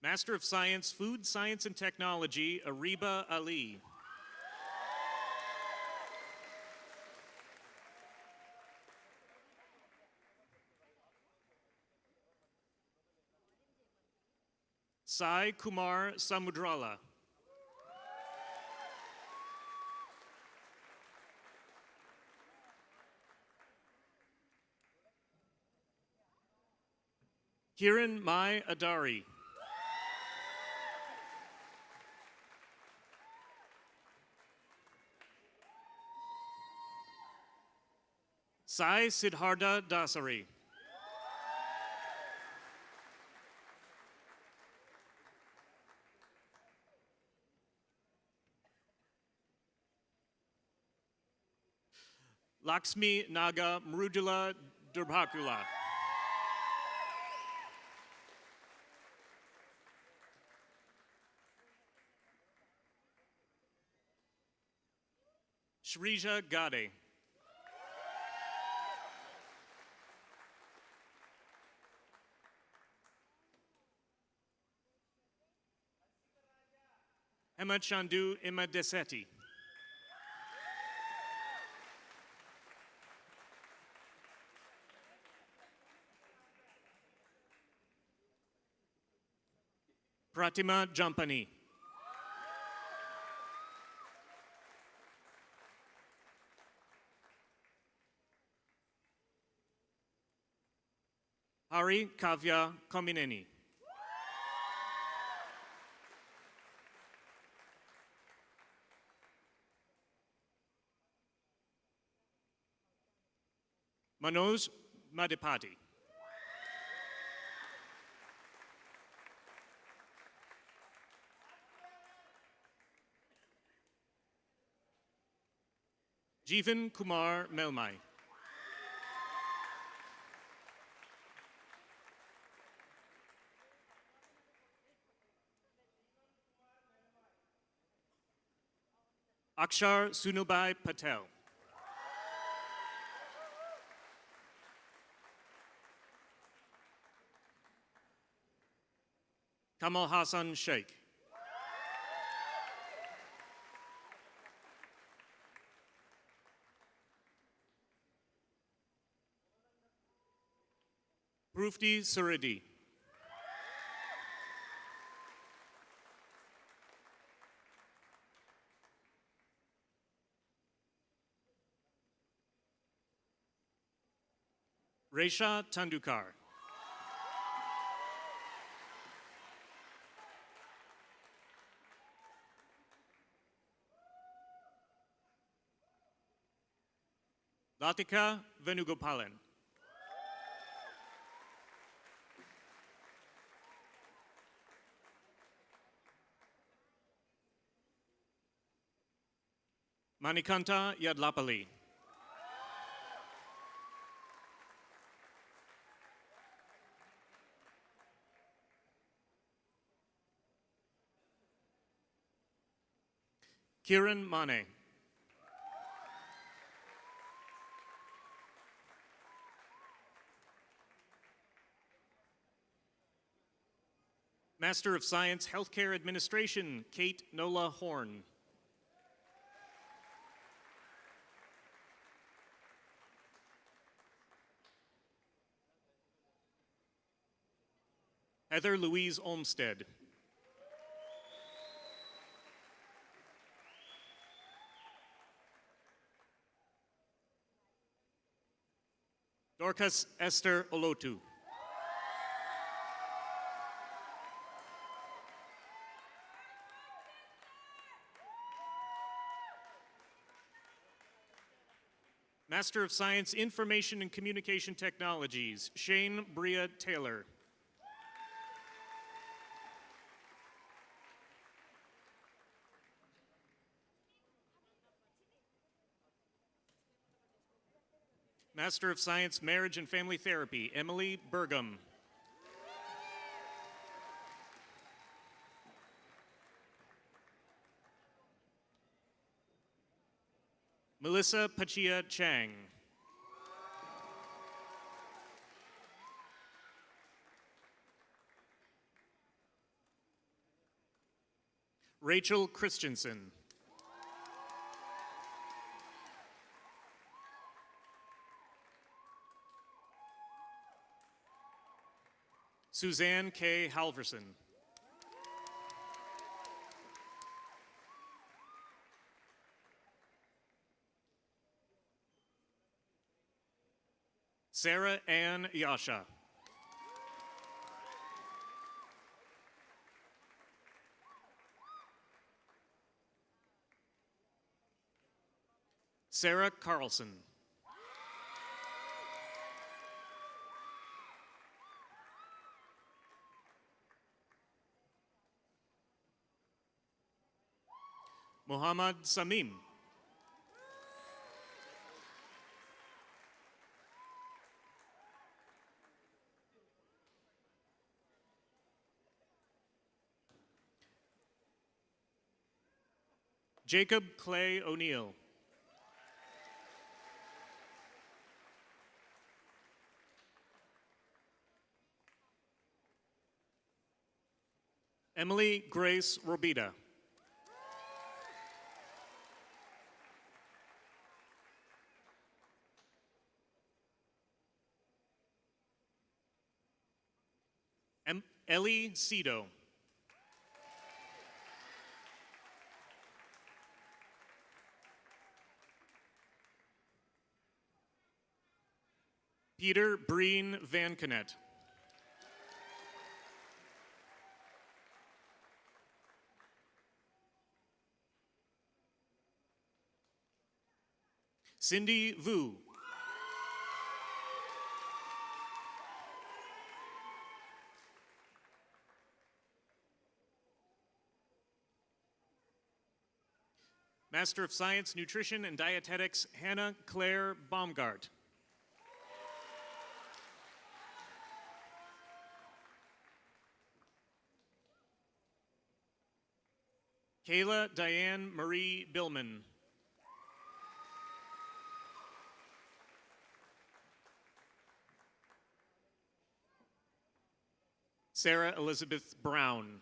Master of Science, Food Science and Technology, Ariba Ali. Sai Kumar Samudrala. Kiran Mai Adari. Sai Siddhartha Dasari. Lakshmi Naga Mrudula Durbhakula. Shrija Gade. Emma Chandu Imadeseti. Pratima Jampani. Hari Kavya Komineni. Manoj Madipati. Jeevan Kumar Melmai. Akshar Sunilbai Patel. Kamal Hassan Sheikh. Prufti Suridi. Resha Tandukar. Latika Venugopalan. Manikanta Yadlapali. Kiran Mane. Master of Science, Healthcare Administration, Kate Nola Horn. Heather Louise Olmsted. Dorcas Esther Olotu. Master of Science, Information and Communication Technologies, Shane Bria Taylor. Master of Science, Marriage and Family Therapy, Emily Burgum. Melissa Pachia Chang. Rachel Christensen. Suzanne K. Halverson. Sarah Ann Yasha. Sarah Carlson. Muhammad Samim. Jacob Clay O'Neill. Emily Grace Robita. Ellie Cito. Peter Breen Van Kennett. Cindy Vu. Master of Science, Nutrition and Dietetics, Hannah Claire Baumgart. Kayla Diane Marie Billman. Sarah Elizabeth Brown.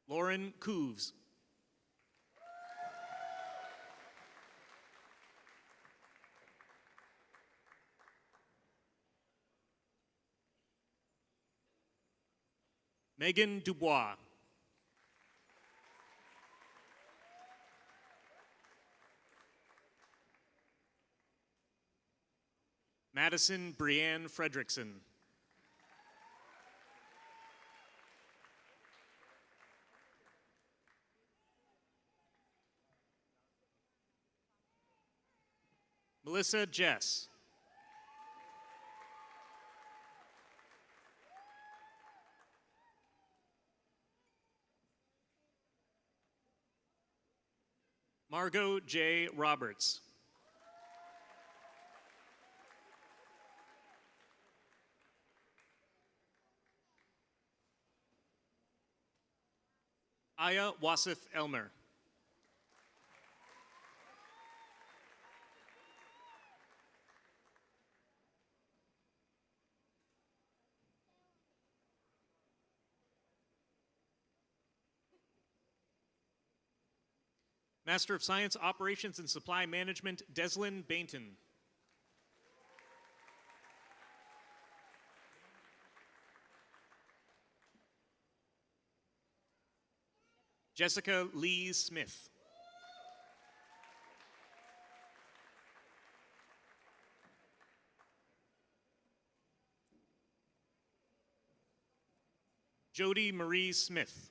Lauren Cooves. Megan Dubois. Madison Brianne Fredrickson. Melissa Jess. Margot J. Roberts. Aya Wasif Elmer. Master of Science, Operations and Supply Management, Deslyn Bainton. Jessica Lee Smith. Jody Marie Smith.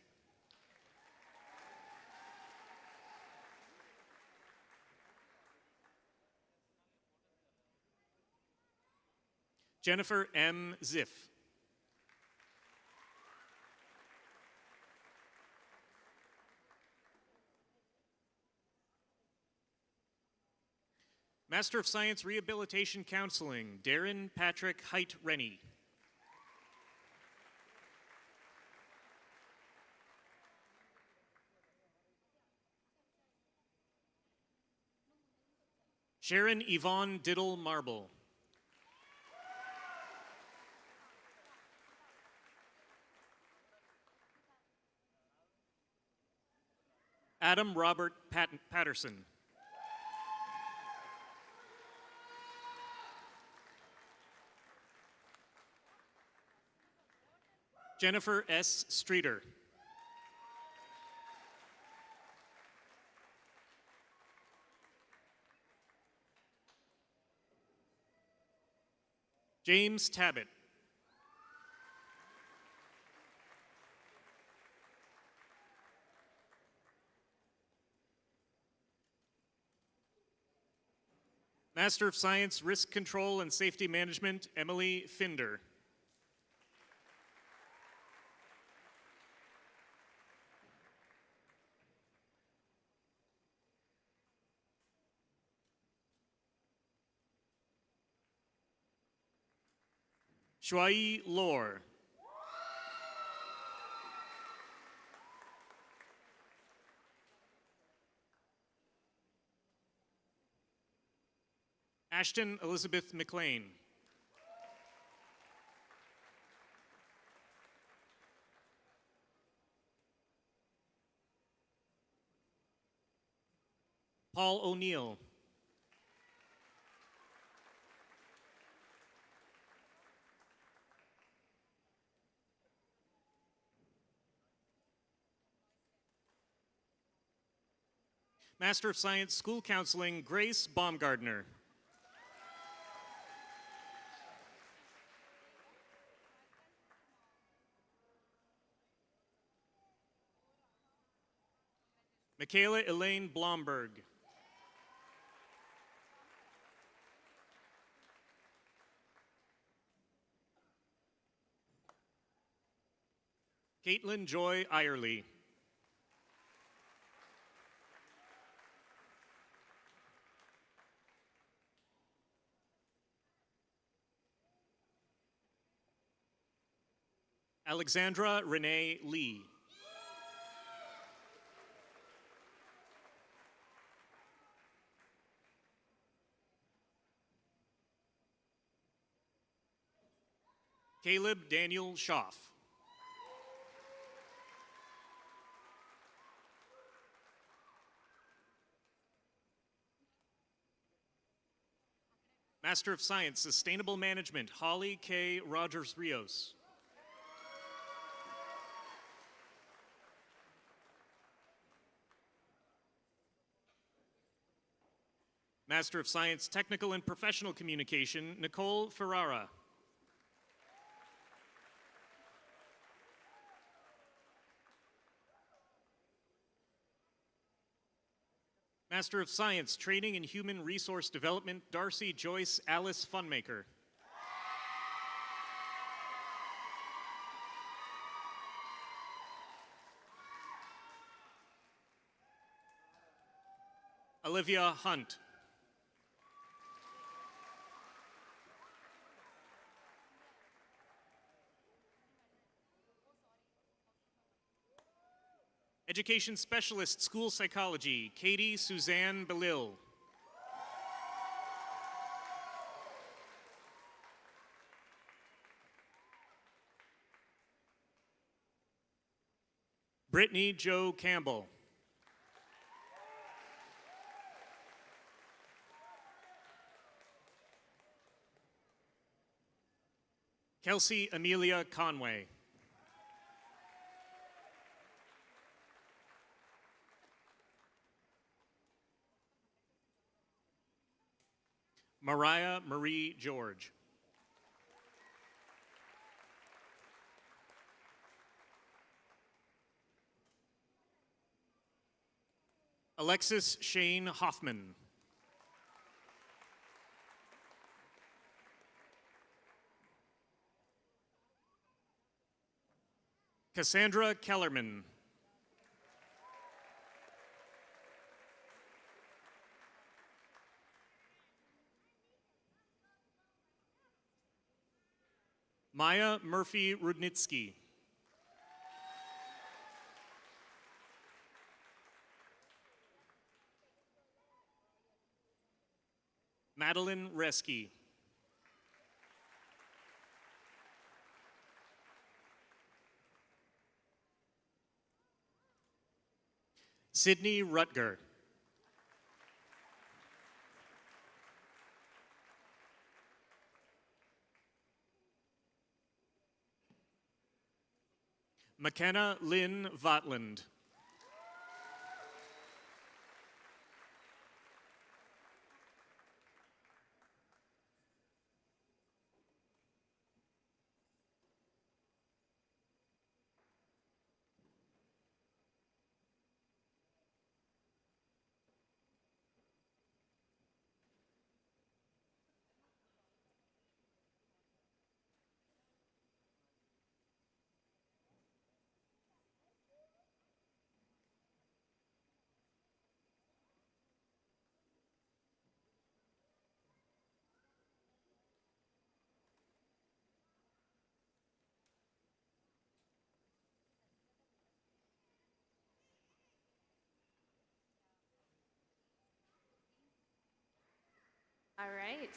Jennifer M. Ziff. Master of Science, Rehabilitation Counseling, Darren Patrick Height Rennie. Sharon Yvonne Diddle Marble. Adam Robert Patterson. Jennifer S. Streeter. James Tabbitt. Master of Science, Risk Control and Safety Management, Emily Finder. Shuai Lor. Ashton Elizabeth McLean. Paul O'Neill. Master of Science, School Counseling, Grace Baumgardner. Michaela Elaine Blomberg. Caitlin Joy Irely. Alexandra Renee Lee. Caleb Daniel Schaff. Master of Science, Sustainable Management, Holly K. Rogers Rios. Master of Science, Technical and Professional Communication, Nicole Ferrara. Master of Science, Training and Human Resource Development, Darcy Joyce Alice Funmaker. Olivia Hunt. Education Specialist, School Psychology, Katie Suzanne Belil. Brittany Jo Campbell. Kelsey Amelia Conway. Mariah Marie George. Alexis Shane Hoffman. Cassandra Kellerman. Maya Murphy Rudnitsky. Madeline Reski. Sydney Rutger. McKenna Lynn Vatland. All right.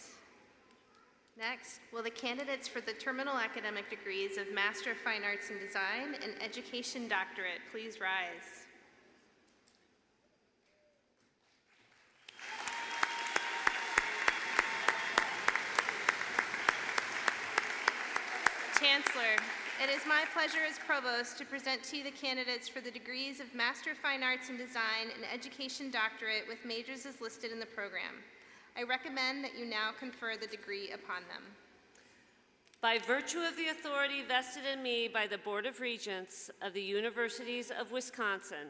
Next, will the candidates for the terminal academic degrees of Master of Fine Arts in Design and Education Doctorate please rise? Chancellor, it is my pleasure as Provost to present to you the candidates for the degrees of Master of Fine Arts in Design and Education Doctorate with majors as listed in the program. I recommend that you now confer the degree upon them. By virtue of the authority vested in me by the Board of Regents of the Universities of Wisconsin,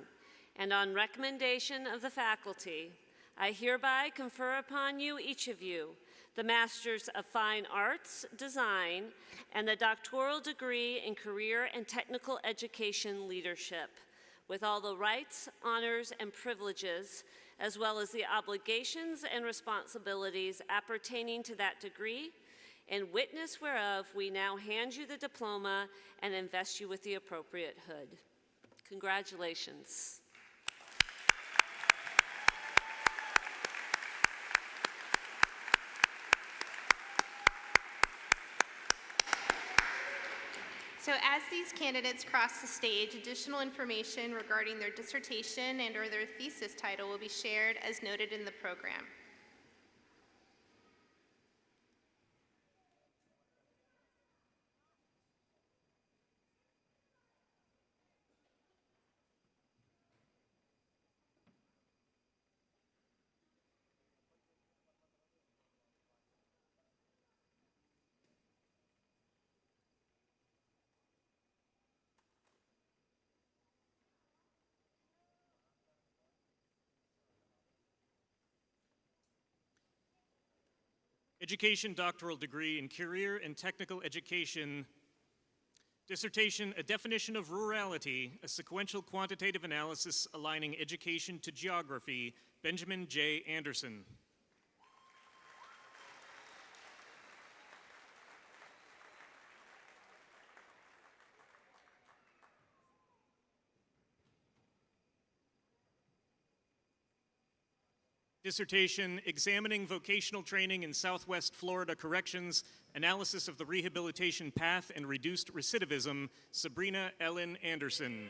and on recommendation of the faculty, I hereby confer upon you, each of you, the Masters of Fine Arts Design and the doctoral degree in Career and Technical Education Leadership, with all the rights, honors, and privileges, as well as the obligations and responsibilities appertaining to that degree, in witness whereof we now hand you the diploma and invest you with the appropriate hood. Congratulations. So as these candidates cross the stage, additional information regarding their dissertation and/or their thesis title will be shared as noted in the program. Education doctoral degree in Career and Technical Education. Dissertation, A Definition of Rurality, a sequential quantitative analysis aligning education to geography, Benjamin J. Anderson. Dissertation, Examining Vocational Training in Southwest Florida Corrections, Analysis of the Rehabilitation Path and Reduced Recidivism, Sabrina Ellen Anderson.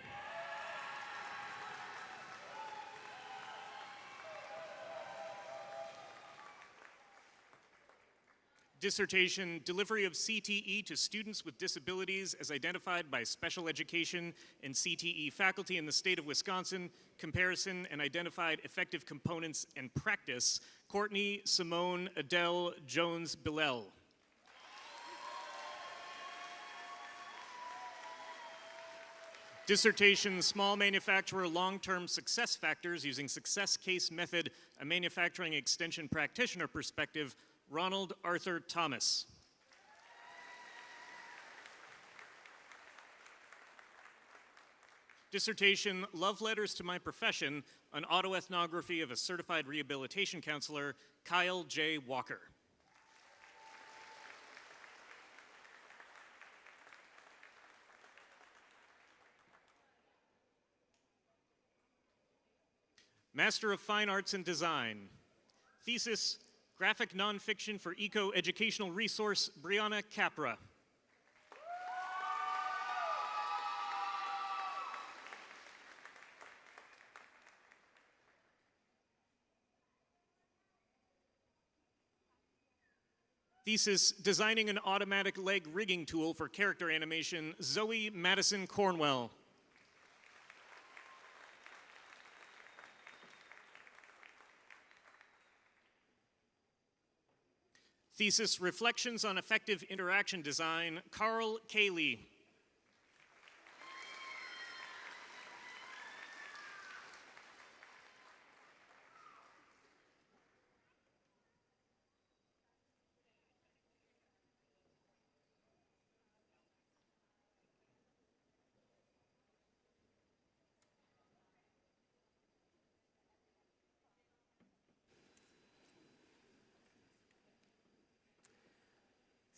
Dissertation, Delivery of CTE to Students with Disabilities as Identified by Special Education and CTE Faculty in the State of Wisconsin, Comparison and Identified Effective Components and Practice, Courtney Simone Adele Jones-Billell. Dissertation, Small Manufacturer Long-Term Success Factors Using Success Case Method, a Manufacturing Extension Practitioner Perspective, Ronald Arthur Thomas. Dissertation, Love Letters to My Profession, an autoethnography of a certified rehabilitation counselor, Kyle J. Walker. Master of Fine Arts and Design. Thesis, Graphic Nonfiction for Eco-Educational Resource, Brianna Capra. Thesis, Designing an Automatic Leg Rigging Tool for Character Animation, Zoe Madison Cornwell. Thesis, Reflections on Effective Interaction Design, Carl Cayley.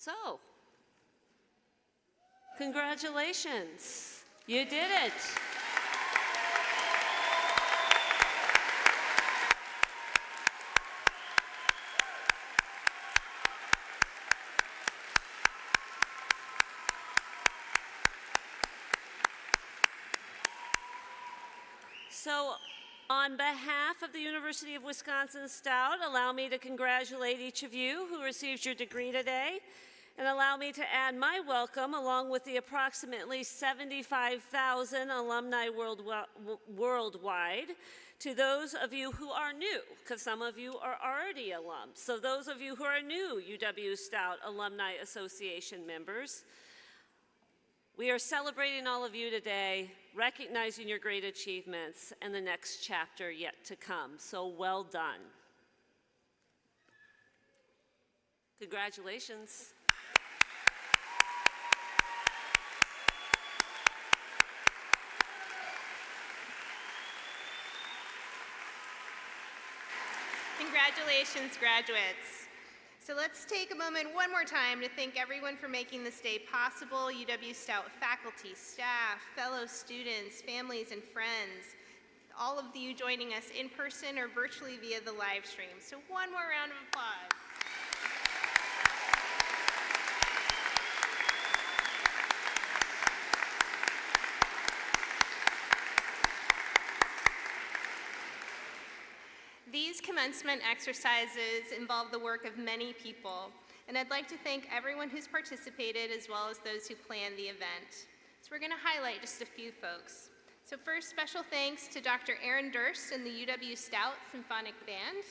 So, congratulations, you did it. So, on behalf of the University of Wisconsin-Stout, allow me to congratulate each of you who received your degree today, and allow me to add my welcome along with the approximately 75,000 alumni worldwide to those of you who are new, because some of you are already alums. So those of you who are new UW-Stout Alumni Association members, we are celebrating all of you today, recognizing your great achievements and the next chapter yet to come. So well done. Congratulations. Congratulations, graduates. So let's take a moment one more time to thank everyone for making this day possible, UW-Stout faculty, staff, fellow students, families, and friends, all of you joining us in person or virtually via the live stream. So one more round of applause. These commencement exercises involve the work of many people, and I'd like to thank everyone who's participated as well as those who planned the event. So we're going to highlight just a few folks. So first, special thanks to Dr. Aaron Durst and the UW-Stout Symphonic Band.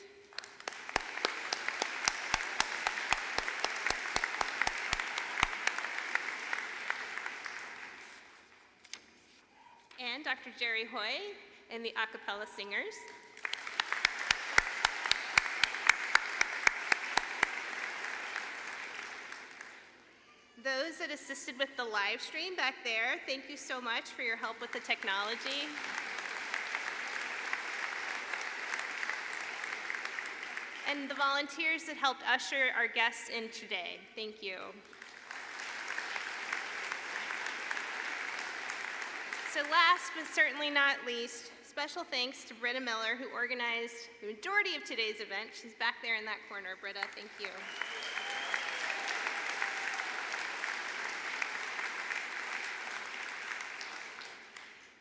And Dr. Jerry Hoy and the a cappella singers. Those that assisted with the live stream back there, thank you so much for your help with the technology. And the volunteers that helped usher our guests in today, thank you. So last but certainly not least, special thanks to Britta Miller, who organized the majority of today's event. She's back there in that corner. Britta, thank you.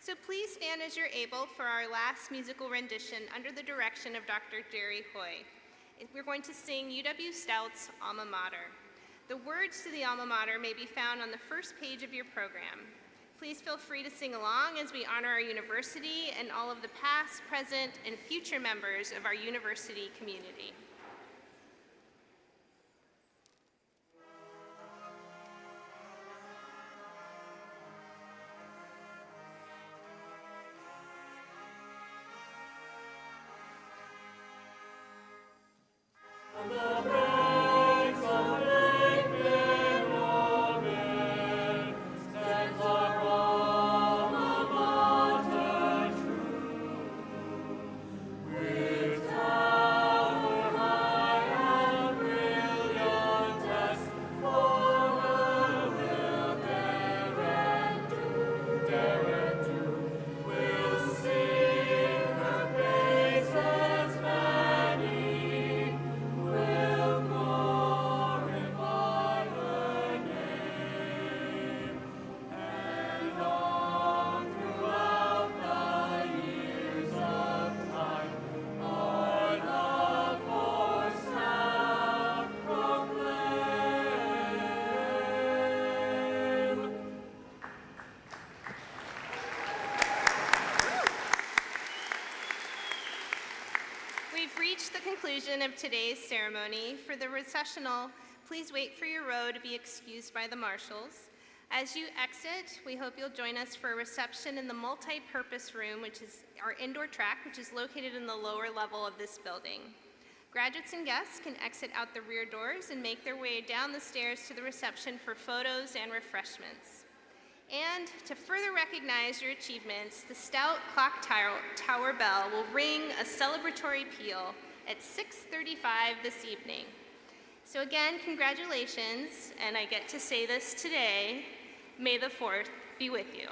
So please stand as you're able for our last musical rendition under the direction of Dr. Jerry Hoy. We're going to sing UW-Stout's Alma Mater. The words to the alma mater may be found on the first page of your program. Please feel free to sing along as we honor our university and all of the past, present, and future members of our university community. We've reached the conclusion of today's ceremony. For the recessional, please wait for your row to be excused by the marshals. As you exit, we hope you'll join us for a reception in the multi-purpose room, which is our indoor track, which is located in the lower level of this building. Graduates and guests can exit out the rear doors and make their way down the stairs to the reception for photos and refreshments. And to further recognize your achievements, the Stout Clock Tower bell will ring a celebratory peal at 6:35 this evening. So again, congratulations, and I get to say this today, may the 4th be with you.